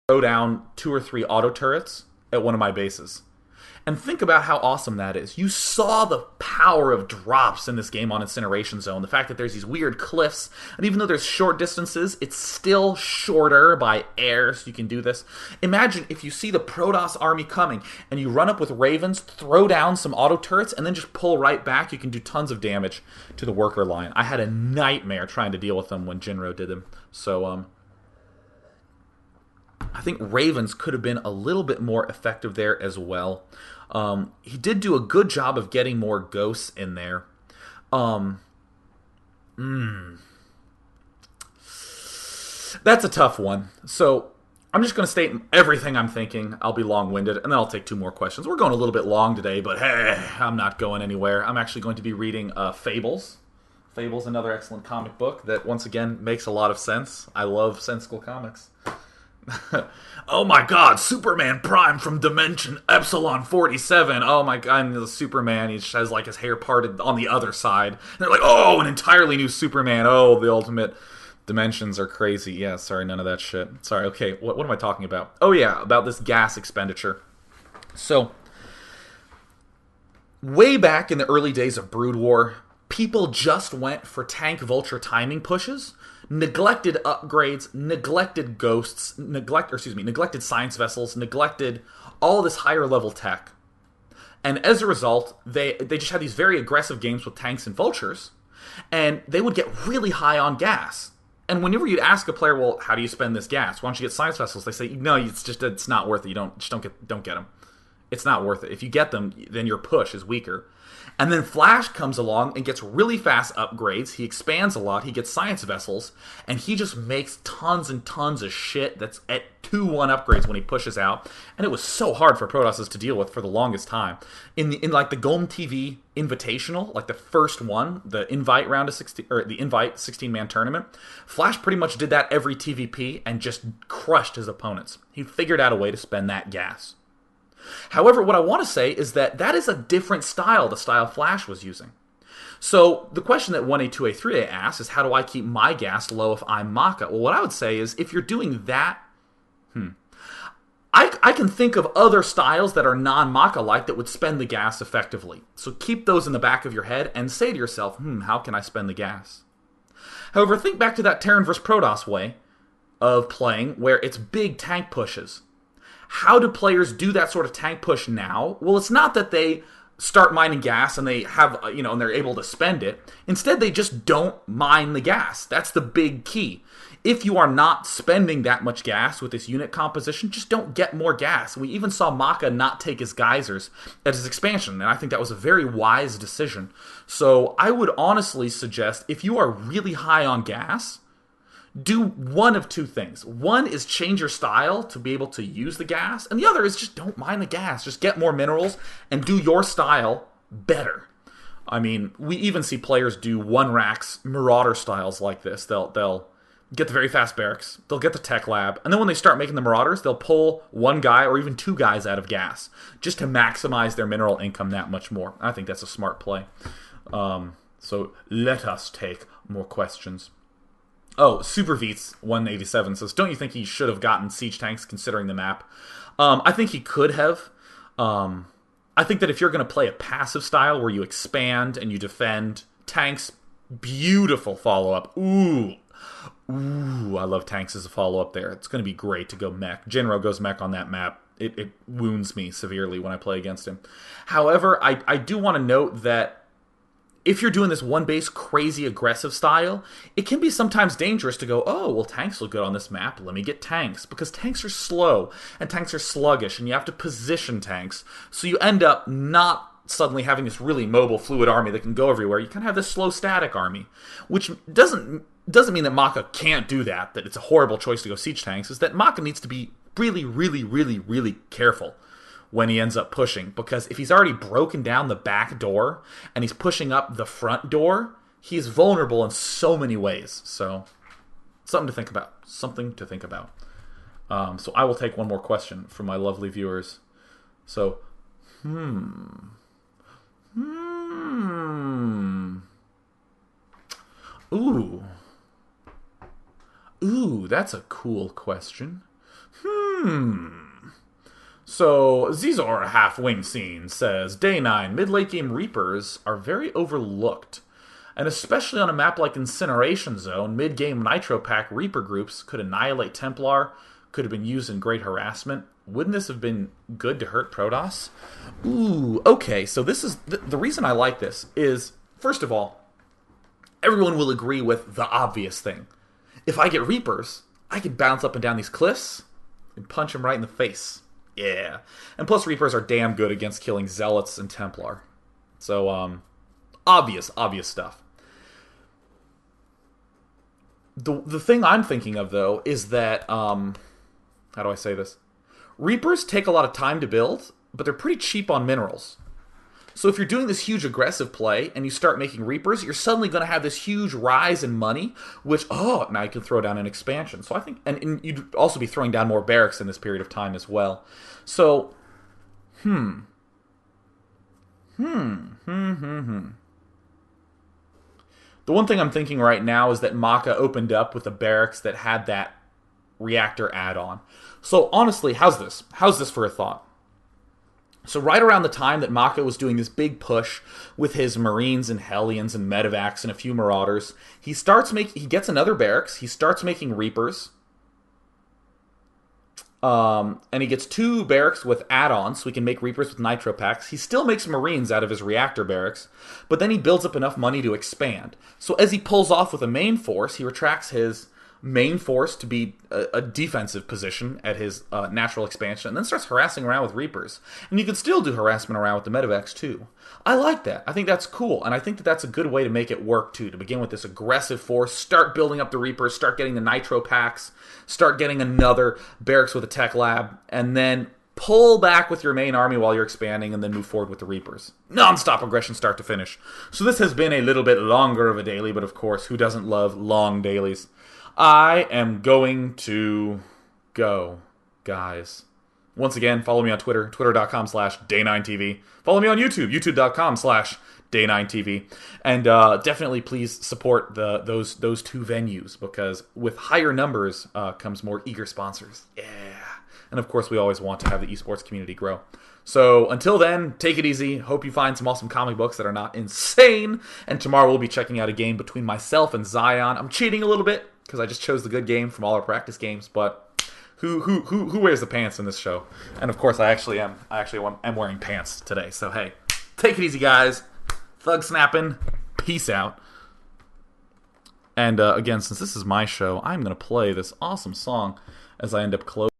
throw down 2 or 3 auto turrets at one of my bases. And think about how awesome that is. You saw the power of drops in this game on Incineration Zone. The fact that there's these weird cliffs, and even though there's short distances, it's still shorter by air, so you can do this. Imagine if you see the Protoss army coming, and you run up with Ravens, throw down some auto turrets, and then just pull right back. You can do tons of damage to the worker line. I had a nightmare trying to deal with them when Jinro did them. So, I think Ravens could have been a little bit more effective there as well. He did do a good job of getting more ghosts in there. That's a tough one. So I'm just going to state everything I'm thinking. I'll be long-winded, and then I'll take 2 more questions. We're going a little bit long today, but hey, I'm not going anywhere. I'm actually going to be reading Fables. Fables, another excellent comic book that, once again, makes a lot of sense. I love sensical comics. Oh my god, Superman Prime from Dimension Epsilon 47. Oh my god, and the Superman, he just has like his hair parted on the other side. And they're like, oh, an entirely new Superman. Oh, the ultimate dimensions are crazy. Yeah, sorry, none of that shit. Sorry, okay, what am I talking about? Oh yeah, about this gas expenditure. So, way back in the early days of Brood War, people just went for tank vulture timing pushes, neglected upgrades, neglected ghosts, neglected science vessels, neglected all this higher level tech. And as a result, they just had these very aggressive games with tanks and vultures, and they would get really high on gas. And whenever you'd ask a player, well, how do you spend this gas? Why don't you get science vessels? They say, no, it's not worth it. You don't get them. It's not worth it. If you get them, then your push is weaker. And then Flash comes along and gets really fast upgrades. He expands a lot. He gets science vessels. And he just makes tons and tons of shit that's at 2-1 upgrades when he pushes out. And it was so hard for Protosses to deal with for the longest time. In like the Golem TV Invitational, like the first one, the Invite round of 16, or the Invite 16-man tournament, Flash pretty much did that every TVP and just crushed his opponents. He figured out a way to spend that gas. However, what I want to say is that is a different style, the style Flash was using. So the question that 1A2A3A asks is, how do I keep my gas low if I'm Maka? Well, what I would say is, if you're doing that, I can think of other styles that are non-Maka-like that would spend the gas effectively. So keep those in the back of your head and say to yourself, how can I spend the gas? However, think back to that Terran vs. Protoss way of playing, where it's big tank pushes. How do players do that sort of tank push now? Well, it's not that they start mining gas and they have, and they're able to spend it. Instead, they just don't mine the gas. That's the big key. If you are not spending that much gas with this unit composition, just don't get more gas. We even saw Maka not take his geysers at his expansion, and I think that was a very wise decision. So I would honestly suggest, if you are really high on gas, do one of 2 things. One is change your style to be able to use the gas, and the other is just don't mine the gas. Just get more minerals and do your style better. I mean, we even see players do 1-racks Marauder styles like this. They'll get the very fast barracks, they'll get the tech lab, and then when they start making the Marauders, they'll pull 1 guy or even 2 guys out of gas just to maximize their mineral income that much more. I think that's a smart play. So let us take more questions. Oh, Superveets 187 says, don't you think he should have gotten siege tanks considering the map? I think he could have. I think that if you're going to play a passive style where you expand and you defend, tanks, beautiful follow-up. Ooh, I love tanks as a follow-up there. It's going to be great to go mech. Jinro goes mech on that map. It wounds me severely when I play against him. However, I do want to note that if you're doing this one-base crazy aggressive style, it can be sometimes dangerous to go, oh, well, tanks look good on this map, let me get tanks. Because tanks are slow, and tanks are sluggish, and you have to position tanks. So you end up not suddenly having this really mobile, fluid army that can go everywhere. You kind of have this slow, static army, which doesn't mean that Maka can't do that it's a horrible choice to go siege tanks. Is that Maka needs to be really, really, really, really careful when he ends up pushing, because if he's already broken down the back door and he's pushing up the front door, he's vulnerable in so many ways. So, something to think about. So I will take one more question from my lovely viewers. So, Ooh, that's a cool question. So, Zizor Half-Wing Scene says, Day 9, mid-late game Reapers are very overlooked. And especially on a map like Incineration Zone, mid-game Nitro Pack Reaper groups could annihilate Templar, could have been used in great harassment. Wouldn't this have been good to hurt Protoss? Ooh, okay, so this is... The reason I like this is, first of all, everyone will agree with the obvious thing. If I get Reapers, I can bounce up and down these cliffs and punch them right in the face. Yeah. And plus Reapers are damn good against killing Zealots and Templar. So, obvious stuff. The thing I'm thinking of, though, is that, how do I say this? Reapers take a lot of time to build, but they're pretty cheap on minerals. So if you're doing this huge aggressive play and you start making Reapers, you're suddenly going to have this huge rise in money, which, now you can throw down an expansion. So I think, and you'd also be throwing down more barracks in this period of time as well. So, The one thing I'm thinking right now is that Maka opened up with a barracks that had that reactor add-on. So honestly, how's this? How's this for a thought? So right around the time that Maka was doing this big push with his Marines and Hellions and Medevacs and a few Marauders, he gets another barracks, he starts making Reapers, and he gets 2 barracks with add-ons, so he can make Reapers with Nitro Packs. He still makes Marines out of his reactor barracks, but then he builds up enough money to expand. So as he pulls off with a main force, he retracts his main force to be a defensive position at his natural expansion, and then starts harassing around with Reapers. And you can still do harassment around with the Medevacs too. I like that. I think that's cool, and I think that that's a good way to make it work too, to begin with this aggressive force, start building up the Reapers, start getting the Nitro Packs, start getting another barracks with a tech lab, and then pull back with your main army while you're expanding, and then move forward with the Reapers. Non-stop aggression start to finish. So this has been a little bit longer of a daily, but of course, who doesn't love long dailies? I am going to go, guys. Once again, follow me on Twitter, twitter.com/day9tv. Follow me on YouTube, youtube.com/day9tv. And definitely please support those 2 venues, because with higher numbers comes more eager sponsors. Yeah. And of course, we always want to have the esports community grow. So until then, take it easy. Hope you find some awesome comic books that are not insane. And tomorrow we'll be checking out a game between myself and Zion. I'm cheating a little bit because I just chose the good game from all our practice games, but who wears the pants in this show? And of course, I actually am wearing pants today. So hey, take it easy, guys. Thug snapping. Peace out. And again, since this is my show, I'm gonna play this awesome song as I end up closing.